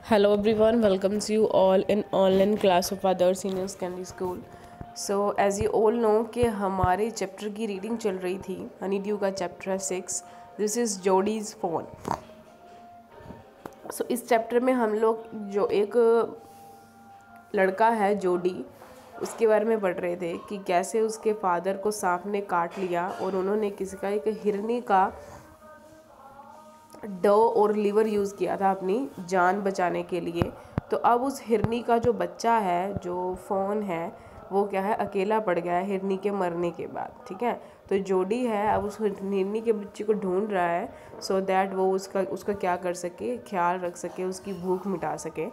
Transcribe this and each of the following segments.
Hello everyone, welcomes you all in online class of other senior secondary school. So as you all know कि हमारे chapter की reading चल रही थी Honey due का चैप्टर है 6. This is Jody's fawn. So इस चैप्टर में हम लोग जो एक लड़का है जोडी उसके बारे में पढ़ रहे थे कि कैसे उसके फादर को सांप ने काट लिया और उन्होंने किसी का एक हिरनी का डो और लीवर यूज़ किया था अपनी जान बचाने के लिए. तो अब उस हिरनी का जो बच्चा है जो फ़ोन है वो क्या है अकेला पड़ गया है हिरनी के मरने के बाद. ठीक है, तो जोडी है अब उस हिरनी के बच्चे को ढूंढ रहा है सो दैट वो उसका क्या कर सके, ख्याल रख सके, उसकी भूख मिटा सके.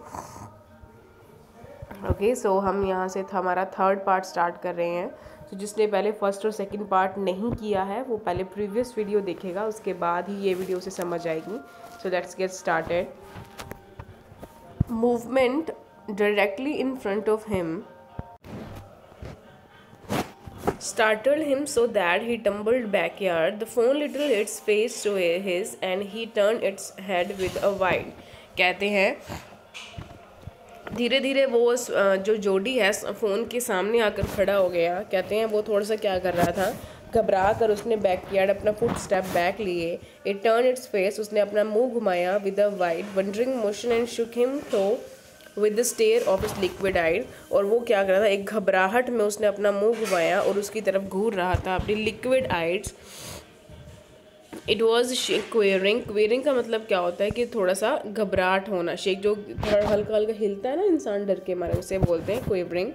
ओके, सो हम यहाँ से हमारा थर्ड पार्ट स्टार्ट कर रहे हैं. तो जिसने पहले फर्स्ट और सेकंड पार्ट नहीं किया है वो पहले प्रीवियस वीडियो देखेगा, उसके बाद ही ये वीडियो से समझ आएगी. So let's get started. Movement directly in front of him startled him so that he tumbled backward. The phone little its face to his and he turned its head with a wide. कहते हैं धीरे धीरे वो जो जोडी है phone के सामने आकर खड़ा हो गया. कहते हैं वो थोड़ा सा क्या कर रहा था, घबरा कर उसने बैकयार्ड अपना फुट स्टेप बैक लिए. इट टर्न इट्स फेस, उसने अपना मुंह घुमाया with a wide wondering motion and shook him throw with the stare of is liquid eyed. और वो क्या कर रहा था, एक घबराहट में उसने अपना मुंह घुमाया और उसकी तरफ घूर रहा था अपनी liquid eyes. It was quivering. Quivering का मतलब क्या होता है कि थोड़ा सा घबराहट होना. शेक जो थोड़ा हल्का हल्का हिलता है ना इंसान डर के मारे, उसे बोलते हैं quivering.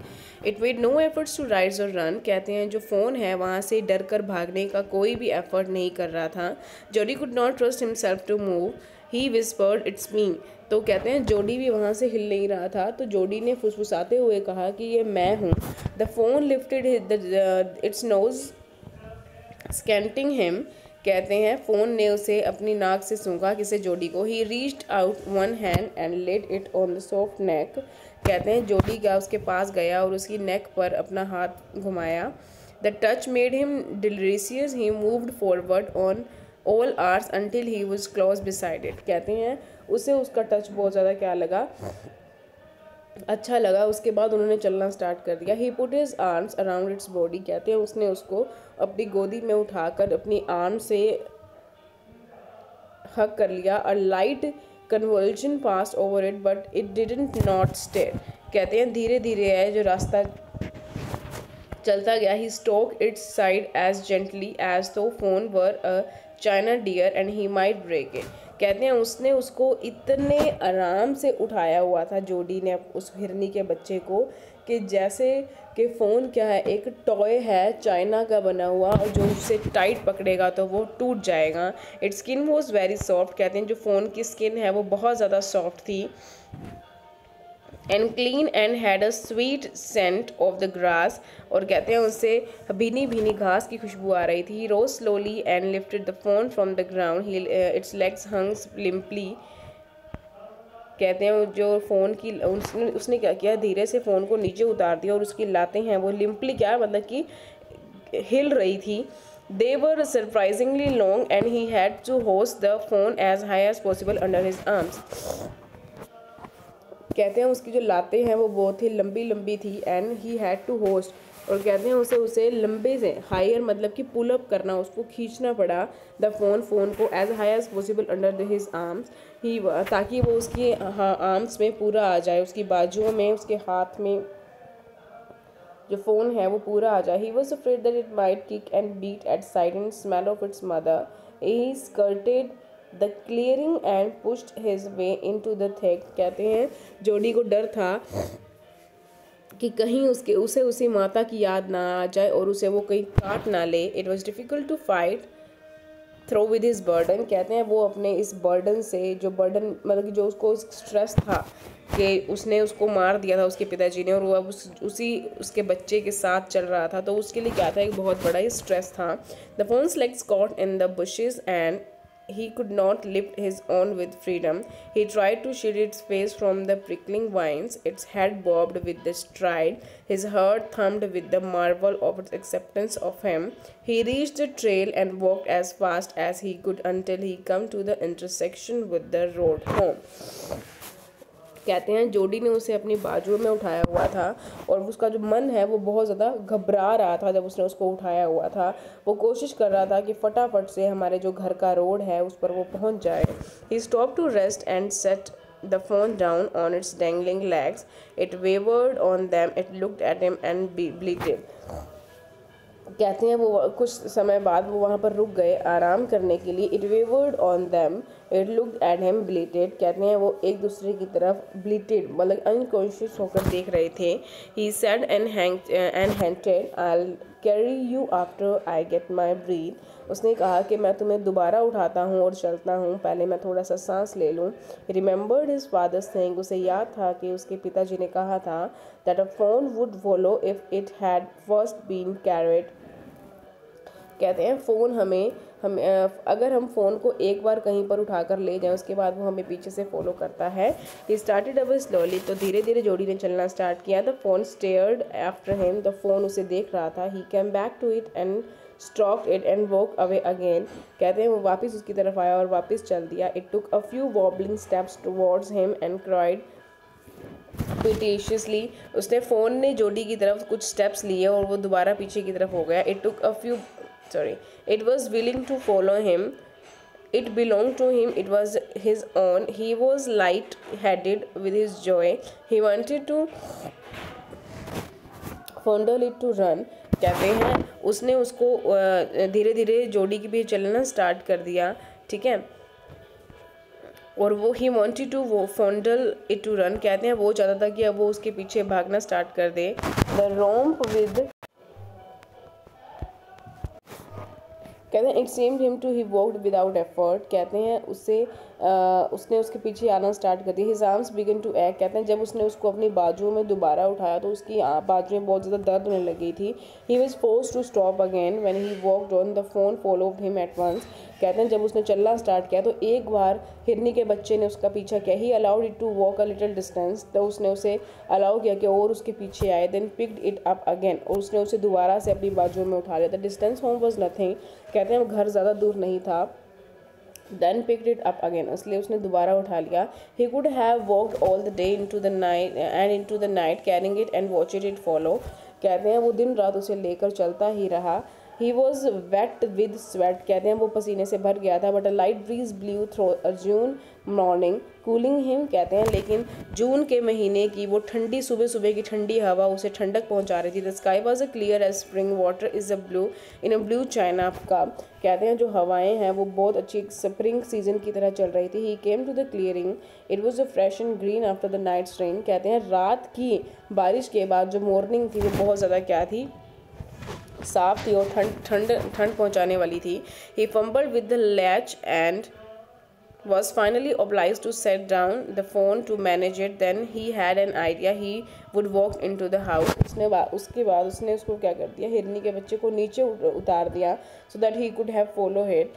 It made no efforts to rise और रन. कहते हैं जो फ़ोन है वहाँ से डर कर भागने का कोई भी एफर्ट नहीं कर रहा था. Jody could not trust himself to move. He whispered it's me. तो कहते हैं जोडी भी वहाँ से हिल नहीं रहा था तो जोडी ने फुसफुसाते हुए कहा कि ये मैं हूँ. The fawn lifted its nose scenting him. कहते हैं फ़ोन ने उसे अपनी नाक से सूंघा किसे, जोडी को. He reached out one hand and laid it on the soft neck. कहते हैं जोडी का उसके पास गया और उसकी नेक पर अपना हाथ घुमाया. The touch made him delicious. He moved forward on all fours until he was close beside it. कहते हैं उसे उसका टच बहुत ज़्यादा क्या लगा, अच्छा लगा. उसके बाद उन्होंने चलना स्टार्ट कर दिया. He put his arms around its body. कहते हैं उसने उसको अपनी गोदी में उठाकर अपनी आर्म से हक कर लिया. A light convulsion pass over it but it didn't not stay. कहते हैं धीरे धीरे है जो रास्ता चलता गया. He stroked its side as gently as though fawn were a china deer and he might break it. कहते हैं उसने उसको इतने आराम से उठाया हुआ था जोडी ने उस हिरनी के बच्चे को कि जैसे कि फ़ोन क्या है, एक टॉय है चाइना का बना हुआ और जो उसे टाइट पकड़ेगा तो वो टूट जाएगा. It's skin was very soft. कहते हैं जो फ़ोन की स्किन है वो बहुत ज़्यादा सॉफ्ट थी. And clean and had a sweet scent of the grass. और कहते हैं उससे भीनी भीनी घास की खुशबू आ रही थी. Rose slowly and lifted the fawn from the ground. Its legs hung limply. कहते हैं जो फ़ोन की उसने क्या किया, धीरे से फ़ोन को नीचे उतार दिया और उसकी लातें हैं वो लिम्पली क्या है मतलब कि हिल रही थी. They were surprisingly long and he had to hoist the fawn as high as possible under his arms. कहते हैं उसकी जो लातें हैं वो बहुत ही लंबी लंबी थी. And he had to hoist. और कहते हैं उसे लंबे से हायर मतलब कि पुल अप करना, उसको खींचना पड़ा द फ़ोन को as high as possible under his arms. He ताकि वो उसकी आर्म्स में पूरा आ जाए, उसकी बाजुओं में, उसके हाथ में जो फ़ोन है वो पूरा आ जाए. He was afraid that it might kick and beat at side and smell of its mother. He skirted the clearing and pushed his way into the thick. कहते हैं जोडी को डर था कि कहीं उसे उसी माता की याद ना आ जाए और उसे वो कहीं काट ना ले. It was difficult to fight through with his burden. कहते हैं वो अपने इस बर्डन से, जो बर्डन मतलब कि जो उसको स्ट्रेस था कि उसने उसको मार दिया था उसके पिताजी ने और वो अब उसके बच्चे के साथ चल रहा था, तो उसके लिए क्या था, एक बहुत बड़ा ही स्ट्रेस था. The phones legs caught in the bushes and he could not lift his own with freedom. He tried to shield its face from the prickling vines. Its head bobbed with the stride. His heart thumped with the marvel of its acceptance of him. He reached the trail and walked as fast as he could until he came to the intersection with the road home. कहते हैं जोडी ने उसे अपनी बाजुओं में उठाया हुआ था और उसका जो मन है वो बहुत ज़्यादा घबरा रहा था जब उसने उसको उठाया हुआ था। वो कोशिश कर रहा था कि फटाफट से हमारे जो घर का रोड है उस पर वो पहुंच जाए। He stop to rest and set the phone down on its dangling legs. It wavered on them. It looked at him and bleated. कहते हैं वो कुछ समय बाद वो वहाँ पर रुक गए आराम करने के लिए। It wavered on them. It looked at him bleated. कहते हैं वो एक दूसरे की तरफ bleated मतलब unconscious होकर देख रहे थे। He said and hinted, I'll carry you after I get my breath. उसने कहा कि मैं तुम्हें दोबारा उठाता हूँ और चलता हूँ, पहले मैं थोड़ा सा सांस ले लूँ। Remembered his father's saying. उसे याद था कि उसके पिताजी ने कहा था that a phone would follow if it had first been carried. कहते हैं फ़ोन हम अगर हम फ़ोन को एक बार कहीं पर उठाकर ले जाएं उसके बाद वो हमें पीछे से फॉलो करता है। ही स्टार्टेड अवे स्लोली, तो धीरे धीरे जोडी ने चलना स्टार्ट किया। The fawn stared after him, the fawn उसे देख रहा था। He came back to it and stalked it and walk away again. कहते हैं वो वापस उसकी तरफ आया और वापस चल दिया। It took a few wobbling steps towards him and cried piteously. उसने फ़ोन ने जोडी की तरफ कुछ स्टेप्स लिए और वो दोबारा पीछे की तरफ हो गया। It was willing to follow him. It belonged to him. It was his own. He was light-headed with his joy. He wanted to fondle it to run. कहते हैं उसने उसको धीरे धीरे जोडी के पीछे चलना स्टार्ट कर दिया, ठीक है। और वो ही wanted to वो fondle it to run, कहते हैं वो चाहता था कि अब वो उसके पीछे भागना स्टार्ट कर दे। The romp with, कहते हैं it seemed him to he walked without effort. कहते हैं उसने उसके पीछे आना स्टार्ट कर दिया। His arms began to ache. कहते हैं जब उसने उसको अपनी बाजुओं में दोबारा उठाया तो उसकी बाजुएं बहुत ज़्यादा दर्द होने लगी थी। He was forced to stop again when he walked on. The phone followed him at once. कहते हैं जब उसने चलना स्टार्ट किया तो एक बार हिरनी के बच्चे ने उसका पीछा किया। He allowed it to walk a little distance. तो उसने उसे अलाउ किया कि और उसके पीछे आए। Then picked it up again. और उसने उसे दोबारा से अपनी बाजुओं में उठा लिया। The distance home was nothing. कहते हैं वो घर ज़्यादा दूर नहीं था। Then picked it up again. इसलिए उसने दोबारा उठा लिया। He could have walked all the day into the night carrying it and watching it follow. कहते हैं वो दिन रात उसे लेकर चलता ही रहा। He was wet with sweat. कहते हैं वो पसीने से भर गया था। But a light breeze blew through a June morning, cooling him. कहते हैं लेकिन जून के महीने की वो ठंडी सुबह सुबह की ठंडी हवा उसे ठंडक पहुंचा रही थी। The sky was as clear as spring water is a blue in a blue china cup. कहते हैं जो हवाएं हैं वो बहुत अच्छी स्प्रिंग सीजन की तरह चल रही थी। He came to the clearing. It was a fresh and green after the night's rain. कहते हैं रात की बारिश के बाद जो मॉर्निंग थी वो बहुत ज़्यादा क्या थी, साफ थी और ठंड पहुंचाने वाली थी। He fumbled with the latch and was finally obliged to set down the phone to manage it. Then he had an idea. He would walk into the house. उसके बाद उसने उसको क्या कर दिया, हिरनी के बच्चे को नीचे उतार दिया so that he could have follow it.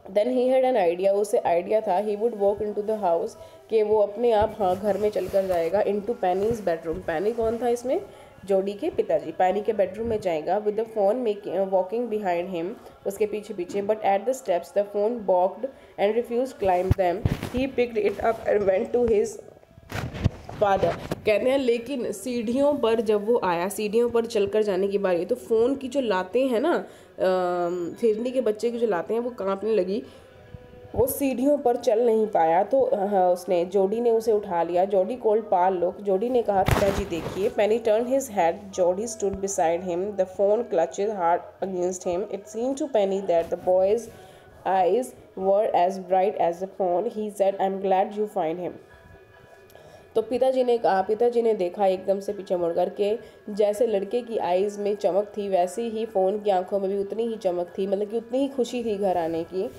Then he had an idea. उसे आइडिया था he would walk into the house कि वो अपने आप घर में चलकर जाएगा into Penny's bedroom. Penny कौन था इसमें, जोडी के पिताजी। पैनी के बेडरूम में जाएगा with the phone walking behind him, उसके पीछे पीछे। But at the steps the phone balked and refuse climb them. He picked it up and went to his father. कहते हैं लेकिन सीढ़ियों पर जब वो आया, सीढ़ियों पर चलकर जाने की बारी, तो फ़ोन की जो लातें हैं ना, हिरनी के बच्चे की जो लातें हैं वो कांपने लगी। वो सीढ़ियों पर चल नहीं पाया तो उसने जोडी ने उसे उठा लिया। जोडी कॉल्ड पाल लुक। जोडी ने कहा पिताजी देखिए। Penny turn his head. Jody stood beside him. The phone clutched hard against him. It seemed to Penny that the boy's eyes were as bright as the phone. He said I am glad you find him. तो पिताजी ने कहा, पिताजी ने देखा एकदम से पीछे मुड़ कर के जैसे लड़के की आइज़ में चमक थी वैसे ही फ़ोन की आंखों में भी उतनी ही चमक थी, मतलब कि उतनी ही खुशी थी घर आने की।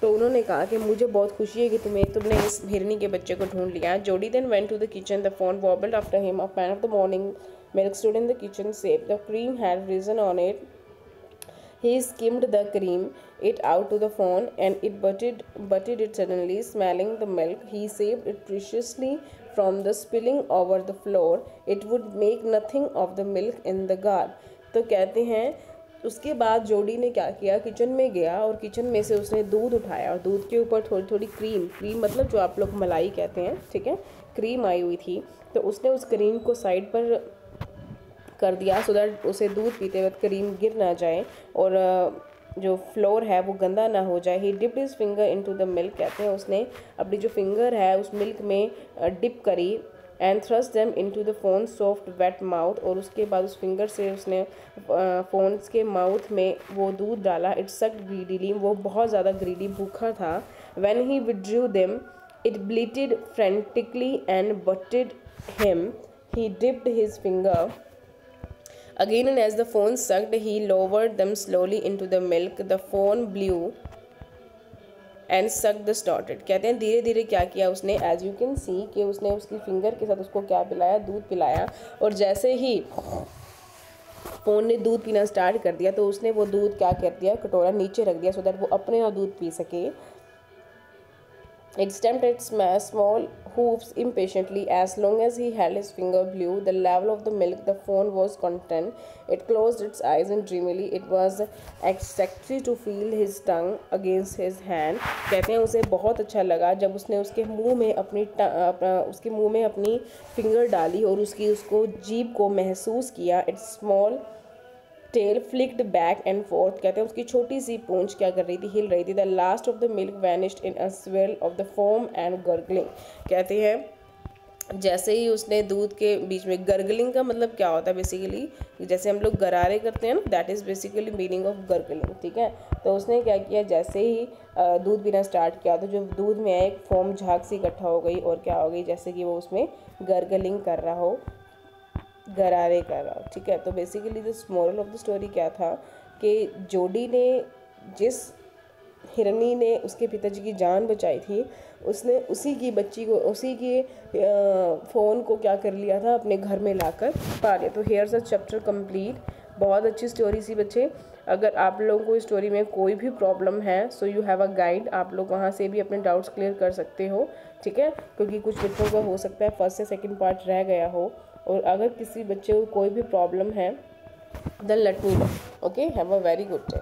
तो उन्होंने कहा कि मुझे बहुत खुशी है कि तुमने इस हिरनी के बच्चे को ढूंढ लिया। Jody then went to the kitchen. The fawn wobbled after him. A pan of the morning milk stood in the kitchen safe. The cream had risen on it. He skimmed the cream it out to the phone and it butted it suddenly, smelling the milk. He saved it preciously from the spilling over the floor. It would make nothing of the milk in the jar. तो कहते हैं उसके बाद जोडी ने क्या किया, kitchen में गया और किचन में से उसने दूध उठाया और दूध के ऊपर थोड़ी थोड़ी क्रीम मतलब जो आप लोग मलाई कहते हैं, ठीक है, क्रीम आई हुई थी। तो उसने उस क्रीम को साइड पर कर दिया सो दैट उसे दूध पीते वक्त क्रीम गिर ना जाए और जो फ्लोर है वो गंदा ना हो जाए। ही dipped his finger into the milk, कहते हैं उसने अपनी जो फिंगर है उस मिल्क में डिप करी and thrust them into the fawn soft wet mouth, और उसके बाद उस फिंगर से उसने फ़ोन्स के माउथ में वो दूध डाला। इट सक्ड ग्रीडीली, वो बहुत ज़्यादा ग्रीडी भूखा था। When he withdrew them it bleated frantically and butted him, he dipped his finger again and as the phone sucked he lowered them slowly into the milk. The phone blew and sucked the started, कहते हैं धीरे धीरे क्या किया उसने, as you can see कि उसने उसकी फिंगर के साथ उसको क्या पिलाया, दूध पिलाया। और जैसे ही फ़ोन ने दूध पीना स्टार्ट कर दिया तो उसने वो दूध क्या कर दिया, कटोरा नीचे रख दिया सो दैट वो अपने आप दूध पी सके। It stamped its small hoofs impatiently. As long as he held his finger below the level of the milk, the fawn was content. It closed its eyes and dreamily. It was ecstatic to feel his tongue against his hand. कहते हैं उसे बहुत अच्छा लगा जब उसने उसके मुंह में अपनी फिंगर डाली और उसको जीभ को महसूस किया। Its small tail flicked back and forth, कहते हैं उसकी छोटी सी पूंछ क्या कर रही थी, हिल रही थी। The last of the milk vanished in a swell of the foam and gargling, कहते हैं जैसे ही उसने दूध के बीच में, गर्गलिंग का मतलब क्या होता है बेसिकली, जैसे हम लोग गरारे करते हैं ना, that is basically meaning of gargling, ठीक है। तो उसने क्या किया, जैसे ही दूध पीना स्टार्ट किया तो जो दूध में एक फोम झाग सी इकट्ठा हो गई और क्या हो गई, जैसे कि वो उसमें गर्गलिंग कर रहा हो, गरारे कर रहा हो, ठीक है। तो basically the moral of the story क्या था कि जोडी ने जिस हिरनी ने उसके पिताजी की जान बचाई थी उसने उसी की बच्ची को, उसी के फ़ोन को क्या कर लिया था, अपने घर में लाकर पा लिया। तो हेयर्स अ चैप्टर कंप्लीट। बहुत अच्छी स्टोरी सी बच्चे। अगर आप लोगों को इस स्टोरी में कोई भी प्रॉब्लम है so you have a guide, आप लोग वहाँ से भी अपने डाउट्स क्लियर कर सकते हो, ठीक है, क्योंकि कुछ बच्चों का हो सकता है फर्स्ट से सेकंड पार्ट रह गया हो। और अगर किसी बच्चे को कोई भी प्रॉब्लम है then let me know, okay. Have a very good day.